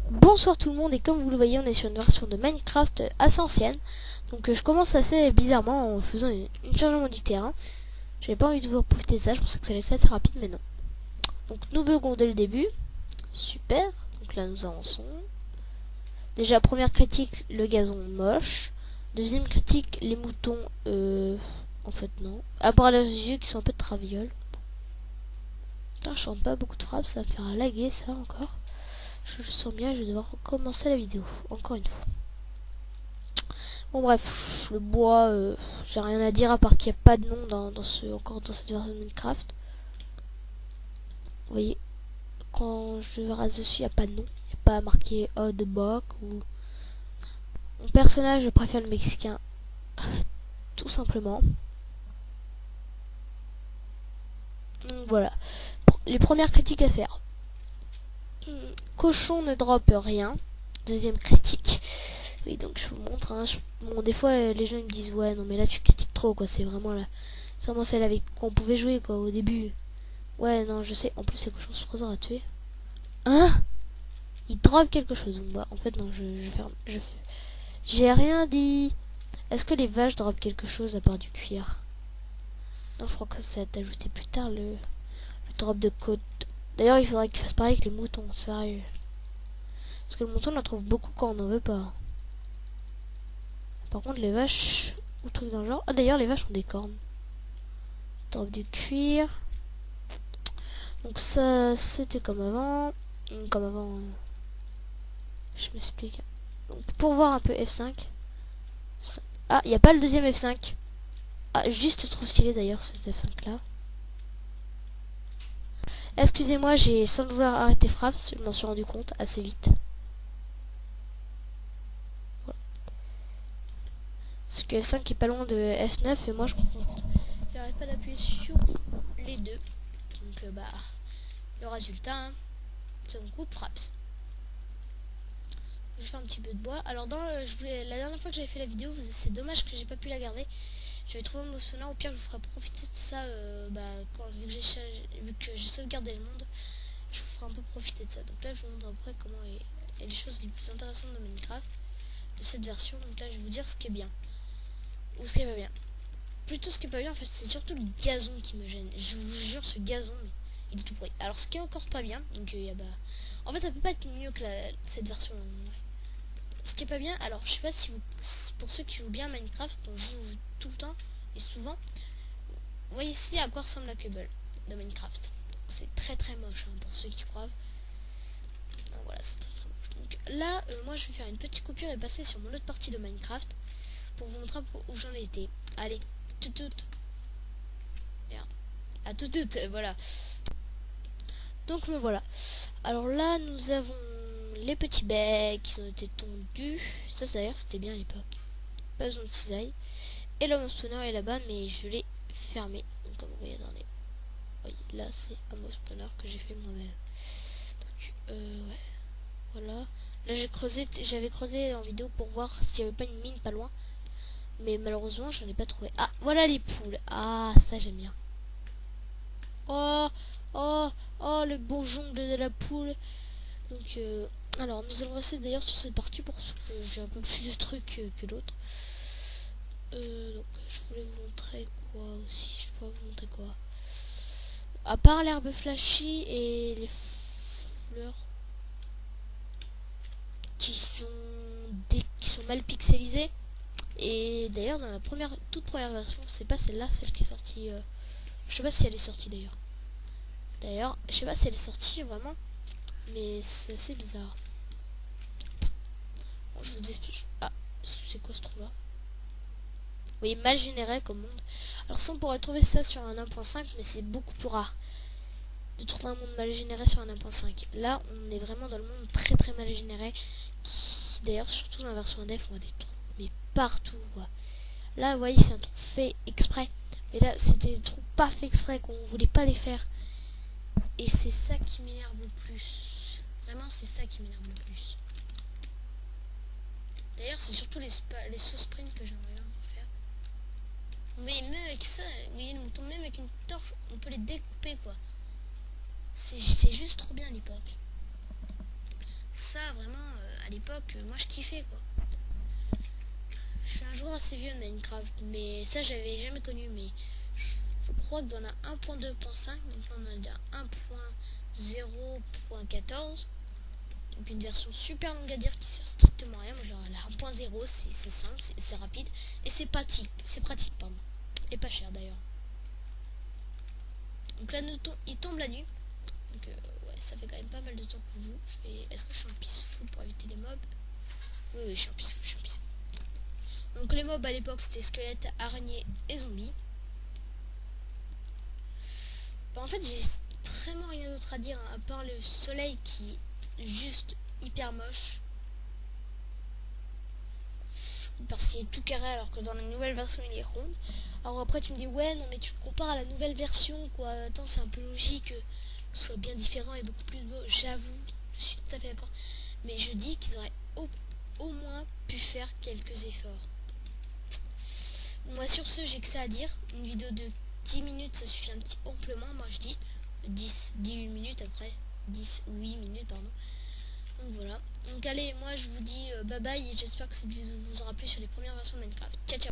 Bonsoir tout le monde, et comme vous le voyez on est sur une version de Minecraft assez ancienne. Donc je commence assez bizarrement en faisant une changement du terrain. J'avais pas envie de vous profiter de ça, je pensais que ça allait être assez rapide mais non. Donc nous buguons dès le début, super, donc là nous avançons. Déjà première critique, le gazon moche. Deuxième critique, les moutons, en fait non. À part leurs yeux qui sont un peu de traviole. Putain, je chante pas beaucoup de frappes, ça va me faire laguer ça encore. Je le sens bien, je vais devoir recommencer la vidéo, encore une fois. Bon bref, le bois, j'ai rien à dire à part qu'il n'y a pas de nom encore dans cette version de Minecraft. Vous voyez, quand je rase dessus, il n'y a pas de nom. Il n'y a pas marqué de Boc ou... Mon personnage, je préfère le Mexicain, tout simplement. Donc voilà, les premières critiques à faire. Cochon ne drop rien. Deuxième critique. Oui, donc je vous montre. Hein, bon, des fois, les gens me disent ouais, non mais là tu critiques trop quoi. C'est vraiment celle avec qu'on pouvait jouer quoi au début. Ouais, non, je sais. En plus, les cochons se feraient à tuer. Hein? Il drop quelque chose. Bah, en fait, non, je ferme. J'ai rien dit. Est-ce que les vaches drop quelque chose à part du cuir? Non, je crois que ça va être ajouté plus tard, le drop de côte. D'ailleurs, il faudrait qu'il fasse pareil avec les moutons, sérieux. Parce que le mouton, on en trouve beaucoup quand on n'en veut pas. Par contre, les vaches, ou trucs dans le genre. Ah, d'ailleurs, les vaches ont des cornes. Drop du cuir. Donc ça, c'était comme avant. Comme avant. Je m'explique. Donc, pour voir un peu F5. Ah, il n'y a pas le deuxième F5. Ah, juste trop stylé d'ailleurs cet F5 là. Excusez-moi, j'ai sans le vouloir arrêté frappe, je m'en suis rendu compte assez vite. Voilà. Parce que F5 est pas loin de F9 et moi je compte. J'arrête pas d'appuyer sur les deux. Donc bah le résultat, hein, c'est mon groupe fraps. Je fais un petit peu de bois. Alors la dernière fois que j'avais fait la vidéo, c'est dommage que j'ai pas pu la garder. J'avais trouvé mon sonore, au pire je vous ferai profiter de ça vu que j'ai sauvegardé le monde, je vous ferai un peu profiter de ça. Donc là je vous montre après comment est les choses les plus intéressantes de Minecraft, de cette version. Donc là je vais vous dire ce qui est bien, ou ce qui est pas bien. Plutôt ce qui est pas bien en fait, c'est surtout le gazon qui me gêne. Je vous jure, ce gazon, il est tout pourri. Alors ce qui est encore pas bien, donc en fait ça peut pas être mieux que cette version là. Ce qui est pas bien, alors je sais pas si vous, pour ceux qui jouent bien à Minecraft, on joue tout le temps et souvent, vous voyez ici à quoi ressemble la cubble de Minecraft. C'est très très moche hein, pour ceux qui croient. Donc voilà, c'est très très moche. Donc là, moi je vais faire une petite coupure et passer sur mon autre partie de Minecraft pour vous montrer où j'en ai été. Allez, tout. Merde. À tout, voilà. Donc me voilà. Alors là, nous avons les petits becs qui ont été tondus. Ça d'ailleurs, c'était bien à l'époque. Pas besoin de cisaille. Et le mouse spawner est là-bas, mais je l'ai fermé. Donc, comme vous voyez dans les... Oui, là, c'est un mouse spawner que j'ai fait moi-même. Donc, ouais. Voilà. Là, j'avais creusé en vidéo pour voir s'il n'y avait pas une mine pas loin. Mais malheureusement, je n'en ai pas trouvé. Ah, voilà les poules. Ah, ça, j'aime bien. Oh, oh, oh, le beau jongle de la poule. Donc, alors, nous allons rester d'ailleurs sur cette partie parce que j'ai un peu plus de trucs que l'autre. Donc, je voulais vous montrer quoi aussi. Je pourrais vous montrer quoi. À part l'herbe flashy et les fleurs qui sont mal pixelisées. Et d'ailleurs, dans la toute première version, c'est pas celle-là, celle qui est sortie. Je sais pas si elle est sortie d'ailleurs. D'ailleurs, je sais pas si elle est sortie vraiment, mais c'est assez bizarre. Bon, je vous explique. Ah, c'est quoi ce trou-là? Oui, mal généré comme monde. Alors ça, on pourrait trouver ça sur un 1.5, mais c'est beaucoup plus rare de trouver un monde mal généré sur un 1.5. Là, on est vraiment dans le monde très très mal généré, qui d'ailleurs, surtout dans la version def, on voit des trous, mais partout, quoi. Là, vous voyez, c'est un trou fait exprès. Mais là, c'était des trous pas fait exprès, qu'on voulait pas les faire. Et c'est ça qui m'énerve le plus. Vraiment, c'est ça qui m'énerve le plus. D'ailleurs, c'est surtout les sauce sprints que j'aimerais bien faire. Mais même avec ça, vous voyez, le mouton, même avec une torche, on peut les découper, quoi. C'est juste trop bien à l'époque. Ça, vraiment, à l'époque, moi je kiffais quoi. Je suis un joueur assez vieux de Minecraft, mais ça j'avais jamais connu. Mais je crois que dans la 1.2.5, donc là on a déjà 1.0.14. Donc une version super longue à dire qui sert strictement à rien. Moi genre la 1.0, c'est simple, c'est rapide et c'est pratique. C'est pratique, pardon. Et pas cher d'ailleurs. Donc là il tombe la nuit. Donc ouais, ça fait quand même pas mal de temps qu'on joue. Est-ce que je suis en peaceful pour éviter les mobs? Oui, je suis en peaceful, je suis en peaceful. Donc les mobs à l'époque c'était squelettes, araignées et zombies. Bah, en fait j'ai vraiment rien d'autre à dire hein, à part le soleil qui est juste hyper moche. Parce qu'il est tout carré alors que dans la nouvelle version il est rond. Alors après tu me dis ouais non mais tu le compares à la nouvelle version quoi. Attends c'est un peu logique que ce soit bien différent et beaucoup plus beau. J'avoue, je suis tout à fait d'accord. Mais je dis qu'ils auraient au moins pu faire quelques efforts. Moi sur ce j'ai que ça à dire. Une vidéo de 10 minutes ça suffit un petit amplement. Moi je dis 18 minutes après. 8 minutes pardon. Donc voilà. Donc allez moi je vous dis bye bye et j'espère que cette vidéo vous aura plu sur les premières versions de Minecraft. Ciao ciao.